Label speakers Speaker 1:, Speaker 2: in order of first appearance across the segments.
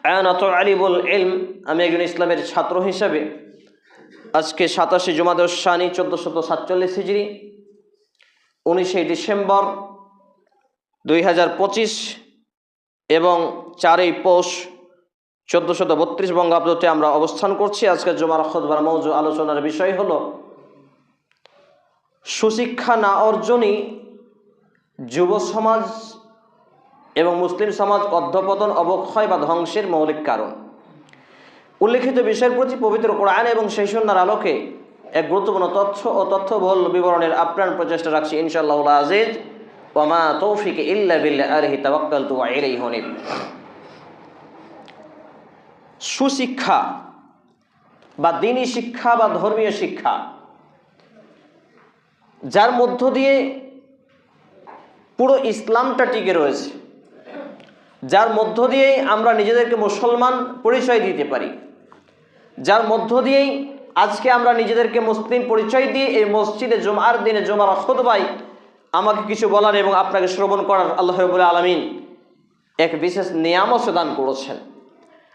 Speaker 1: আয়নাত আলিবুল ইলম। আমি একজন ইসলামের ছাত্র হিসাবে আজকে 27 জুমাদুস সানি 1447 হিজরি 19 ডিসেম্বর 2025 এবং 4 পৌষ 1432 বঙ্গাব্দতে আমরা অবস্থান করছি। আজকে জুমার খুতবার মওজু আলোচনার বিষয় হলো সুশিক্ষা না অর্জনই যুব সমাজ এবং মুসলিম সমাজ অধঃপতন, অবক্ষয় বা ধ্বংসের মৌলিক কারণ। উল্লেখিত বিষয়ের প্রতি পবিত্র কোরআন এবং সেই সুন্নাহর আলোকে এক গুরুত্বপূর্ণ তথ্য ও তথ্যবহুল বিবরণের আপ্রাণ প্রচেষ্টা রাখছি ইনশাআল্লাহ আজিজ। ওয়া মা তৌফিকি ইল্লা বিল্লাহ, আলাইহি তাওয়াক্কালতু ওয়া ইলাইহি উনীব। সুশিক্ষা বা দ্বীনি শিক্ষা বা ধর্মীয় শিক্ষা, যার মধ্য দিয়ে পুরো ইসলামটা টিকে রয়েছে, যার মধ্য দিয়েই আমরা নিজেদেরকে মুসলমান পরিচয় দিতে পারি, যার মধ্য দিয়েই আজকে আমরা নিজেদেরকে মুসলিম পরিচয় দিয়ে এই মসজিদে জুমার দিনে জুমার খুতবায় আমাকে কিছু বলার এবং আপনাকে শ্রবণ করার আল্লাহ রাব্বুল আলামিন এক বিশেষ নিয়ামত দান করেছেন।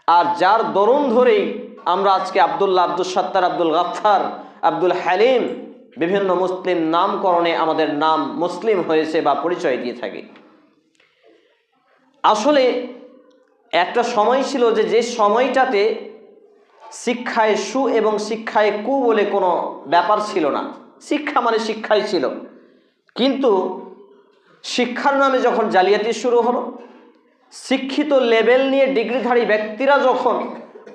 Speaker 1: আর যার দরুন ধরেই আমরা আজকে আব্দুল্লাহ, আব্দুল সত্তার, আব্দুল গাফফার, আব্দুল হালিম বিভিন্ন মুসলিম নামকরণে আমাদের নাম মুসলিম হয়েছে বা পরিচয় দিয়ে থাকি। আসলে একটা সময় ছিল যে সময়টাতে শিক্ষায় সু এবং শিক্ষায় কু বলে কোনো ব্যাপার ছিল না। শিক্ষা মানে শিক্ষাই ছিল, কিন্তু শিক্ষার নামে যখন জালিয়াতি শুরু হলো, শিক্ষিত লেভেল নিয়ে ডিগ্রিধারী ব্যক্তিরা যখন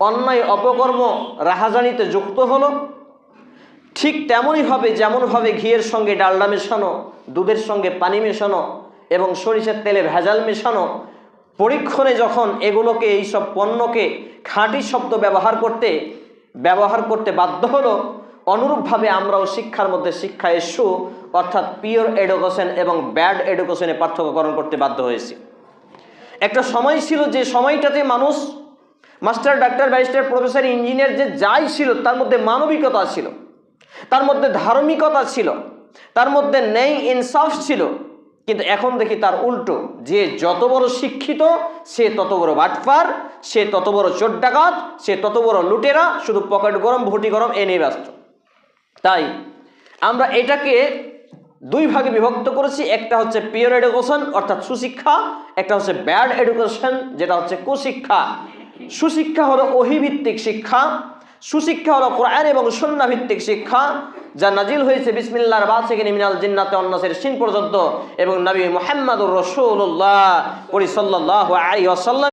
Speaker 1: অন্যায় অপকর্ম রাহাজানিতে যুক্ত হলো, ঠিক তেমনইভাবে যেমনভাবে ঘিয়ের সঙ্গে ডালডা মেশানো, দুধের সঙ্গে পানি মেশানো এবং সরিষার তেলে ভেজাল মেশানো, পরীক্ষণে যখন এগুলোকে, এইসব পণ্যকে খাঁটি শব্দ ব্যবহার করতে বাধ্য হলো, অনুরূপভাবে আমরাও শিক্ষার মধ্যে শিক্ষায় সু অর্থাৎ পিওর এডুকেশন এবং ব্যাড এডুকেশনে পার্থক্যকরণ করতে বাধ্য হয়েছি। একটা সময় ছিল যে সময়টাতে মানুষ master, doctor, barrister, professor, engineer যে যাই ছিল, তার মধ্যে মানবিকতা ছিল, তার মধ্যে ধার্মিকতা ছিল, তার মধ্যে ন্যায় ইনসাফ ছিল। কিন্তু এখন দেখি তার উল্টো, যে যত বড় শিক্ষিত সে তত বড় বাটপার, সে তত বড় চোর ডাকাত, সে তত বড় লুটেরা, শুধু পকেট গরম, ভুটি গরম এ নিয়ে ব্যস্ত। তাই আমরা এটাকে দুই ভাগে বিভক্ত করেছি। একটা হচ্ছে পিওর এডুকেশন অর্থাৎ সুশিক্ষা, একটা হচ্ছে ব্যাড এডুকেশন যেটা হচ্ছে কুশিক্ষা। সুশিক্ষা হলো ওহীভিত্তিক শিক্ষা, সুশিক্ষা হলো কোরআন এবং সুন্নাহ ভিত্তিক শিক্ষা, যা নাজিল হয়েছে বিসমিল্লাহর বা থেকে মিনাল জিন্নাতে অন্নাসের সিন পর্যন্ত এবং নবী মুহাম্মদুর রাসূলুল্লাহ সাল্লাল্লাহু আলাইহি ওয়াসাল্লাম